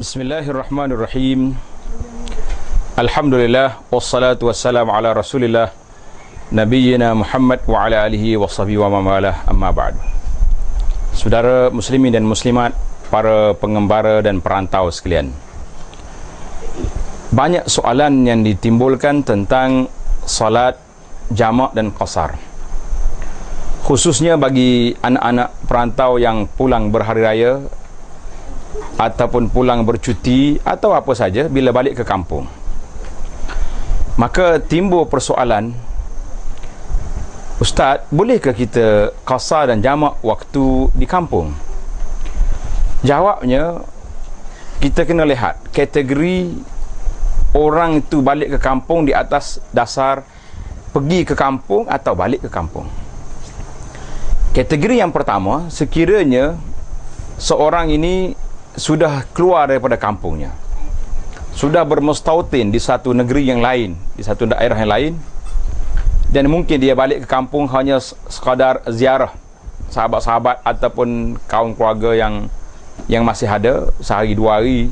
Bismillahirrahmanirrahim. Alhamdulillah wassalatu wassalamu ala Rasulillah nabiyyina Muhammad wa ala alihi wa sahbihi wa mamalah, amma ba'd. Saudara muslimin dan muslimat, para pengembara dan perantau sekalian, banyak soalan yang ditimbulkan tentang salat jamak dan qasar, khususnya bagi anak-anak perantau yang pulang berhari raya ataupun pulang bercuti atau apa saja bila balik ke kampung. Maka timbul persoalan, Ustaz, bolehkah kita qasar dan jamak waktu di kampung? Jawabnya, kita kena lihat kategori orang itu balik ke kampung di atas dasar pergi ke kampung atau balik ke kampung. Kategori yang pertama, sekiranya seorang ini sudah keluar daripada kampungnya, sudah bermustautin di satu negeri yang lain, di satu daerah yang lain, dan mungkin dia balik ke kampung hanya sekadar ziarah sahabat-sahabat ataupun kaum keluarga yang masih ada sehari dua hari,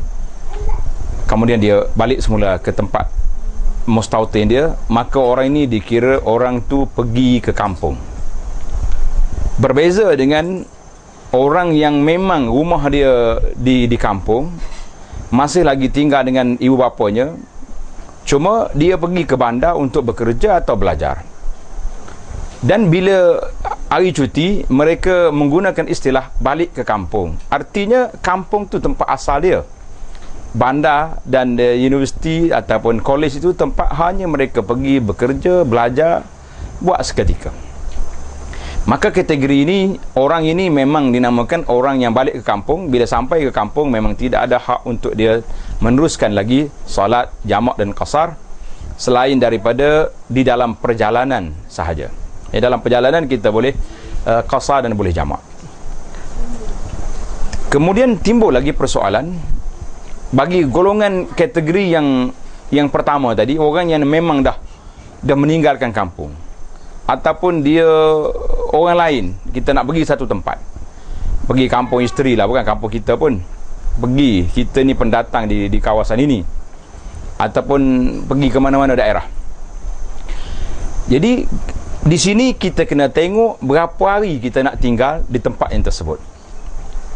kemudian dia balik semula ke tempat mustautin dia, maka orang ini dikira orang tu pergi ke kampung. Berbeza dengan orang yang memang rumah dia di kampung, masih lagi tinggal dengan ibu bapanya, cuma dia pergi ke bandar untuk bekerja atau belajar. Dan bila hari cuti, mereka menggunakan istilah balik ke kampung. Artinya kampung tu tempat asal dia. Bandar dan universiti ataupun kolej itu tempat hanya mereka pergi bekerja, belajar, buat seketika. Maka kategori ini, orang ini memang dinamakan orang yang balik ke kampung. Bila sampai ke kampung, memang tidak ada hak untuk dia meneruskan lagi salat jamak dan qasar selain daripada di dalam perjalanan sahaja. Dalam perjalanan kita boleh qasar dan boleh jamak. Kemudian timbul lagi persoalan bagi golongan kategori yang pertama tadi, orang yang memang dah meninggalkan kampung, ataupun dia orang lain, kita nak pergi satu tempat, pergi kampung isteri lah, bukan kampung kita pun, pergi, kita ni pendatang di kawasan ini, ataupun pergi ke mana-mana daerah. Jadi di sini kita kena tengok berapa hari kita nak tinggal di tempat yang tersebut.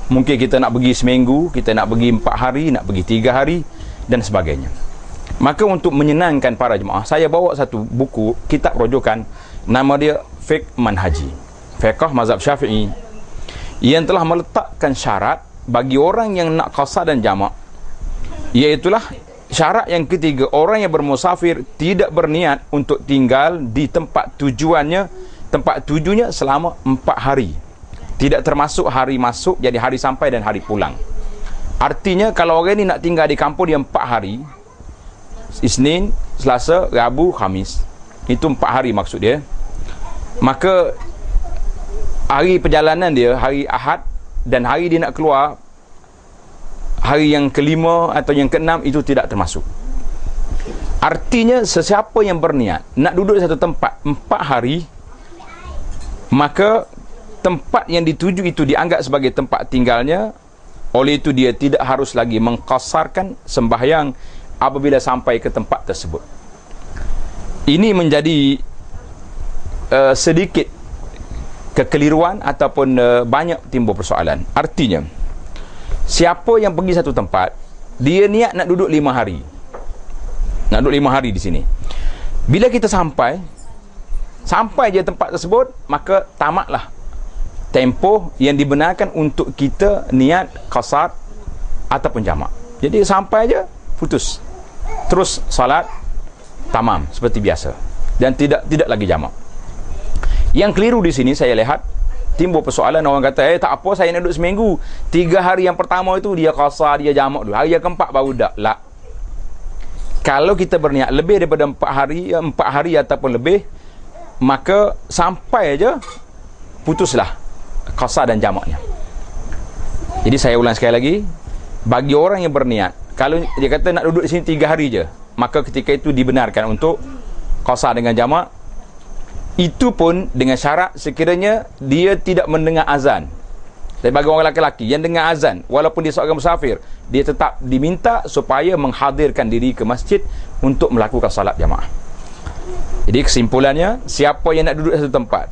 Mungkin kita nak pergi seminggu, kita nak pergi 4 hari, nak pergi 3 hari dan sebagainya. Maka untuk menyenangkan para jemaah, saya bawa satu buku, kitab rujukan, nama dia Fiqh Manhaji, Fiqh Mazhab Syafi'i, yang telah meletakkan syarat bagi orang yang nak qasar dan jamak. Iaitulah syarat yang ketiga, orang yang bermusafir tidak berniat untuk tinggal di tempat tujuannya, tempat tujuannya selama 4 hari. Tidak termasuk hari masuk, jadi hari sampai dan hari pulang. Artinya kalau orang ni nak tinggal di kampung dia 4 hari, Isnin, Selasa, Rabu, Khamis, itu 4 hari maksud dia. Maka hari perjalanan dia hari Ahad, dan hari dia nak keluar hari yang kelima atau yang keenam, itu tidak termasuk. Artinya sesiapa yang berniat nak duduk di satu tempat 4 hari, maka tempat yang dituju itu dianggap sebagai tempat tinggalnya. Oleh itu dia tidak harus lagi mengqasarkan sembahyang apabila sampai ke tempat tersebut. Ini menjadi sedikit kekeliruan ataupun banyak timbul persoalan. Artinya, siapa yang pergi satu tempat, dia niat nak duduk 5 hari. Nak duduk 5 hari di sini. Bila kita sampai je tempat tersebut, maka tamatlah tempoh yang dibenarkan untuk kita niat qasar ataupun jamak. Jadi sampai je, putus. Terus salat tamam seperti biasa dan tidak lagi jamak. Yang keliru di sini saya lihat timbul persoalan, orang kata tak apa, saya nak duduk seminggu, 3 hari yang pertama itu dia qasar, dia jamak dulu, hari yang keempat baru dak. Lah, kalau kita berniat lebih daripada 4 hari ataupun lebih, maka sampai aja putuslah qasar dan jamaknya. Jadi saya ulang sekali lagi, bagi orang yang berniat, kalau dia kata nak duduk di sini 3 hari je, maka ketika itu dibenarkan untuk qasar dengan jamak. Itu pun dengan syarat sekiranya dia tidak mendengar azan. Tapi bagi orang lelaki yang dengar azan, walaupun dia seorang musafir, dia tetap diminta supaya menghadirkan diri ke masjid untuk melakukan salat jamaah. Jadi kesimpulannya, siapa yang nak duduk di satu tempat,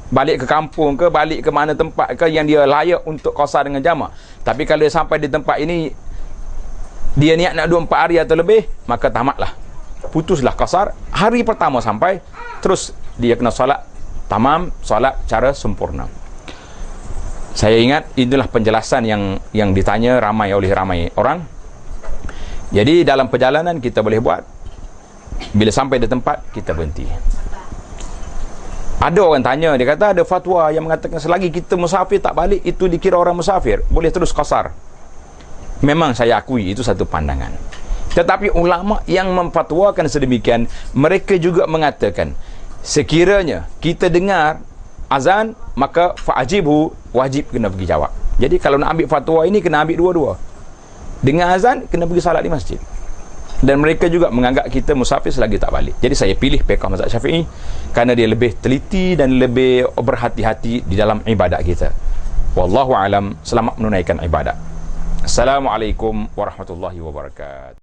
balik ke kampung ke, balik ke mana tempat ke yang dia layak untuk qasar dengan jamaah, tapi kalau dia sampai di tempat ini, dia niat nak duduk 4 hari atau lebih, maka tamatlah, putuslah qasar. Hari pertama sampai, terus dia kena salat tamam, salat cara sempurna. Saya ingat inilah penjelasan yang ditanya ramai orang. Jadi dalam perjalanan kita boleh buat, bila sampai di tempat kita berhenti. Ada orang tanya, dia kata ada fatwa yang mengatakan selagi kita musafir tak balik, itu dikira orang musafir, boleh terus qasar. Memang saya akui itu satu pandangan. Tetapi ulama yang memfatwakan sedemikian, mereka juga mengatakan sekiranya kita dengar azan, maka fa'ajibhu, wajib kena pergi jawab. Jadi kalau nak ambil fatwa ini, kena ambil dua-dua. Dengar azan, kena pergi salat di masjid. Dan mereka juga menganggap kita musafir selagi tak balik. Jadi saya pilih fiqh mazhab Syafi'i kerana dia lebih teliti dan lebih berhati-hati di dalam ibadat kita. Wallahu alam, selamat menunaikan ibadat. Assalamualaikum warahmatullahi wabarakatuh.